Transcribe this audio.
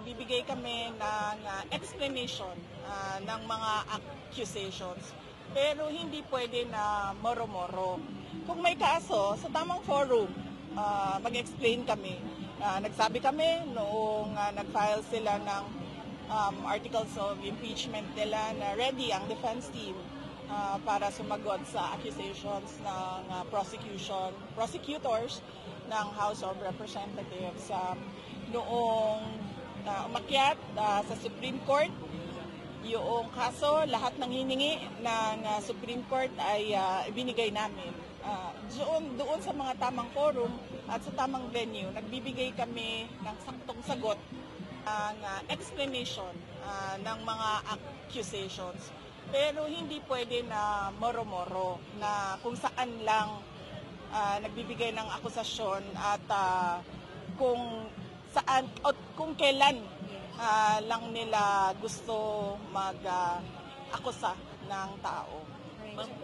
nagbibigay kami ng explanation ng mga accusations. Pero hindi pwede na moro-moro. Kung may kaso, sa tamang forum, mag-explain kami. Nagsabi kami noong nag-file sila ng articles of impeachment nila na ready ang defense team para sumagot sa accusations ng prosecutors ng House of Representatives. Noong umakyat sa Supreme Court, yung kaso, lahat ng hiningi ng Supreme Court ay ibinigay namin. Doon sa mga tamang forum at sa tamang venue, nagbibigay kami ng saktong sagot ng explanation ng mga accusations. Pero hindi pwede na moro-moro na kung saan lang nagbibigay ng akusasyon at kung saan o kung kailan lang nila gusto mag-akusa ng tao.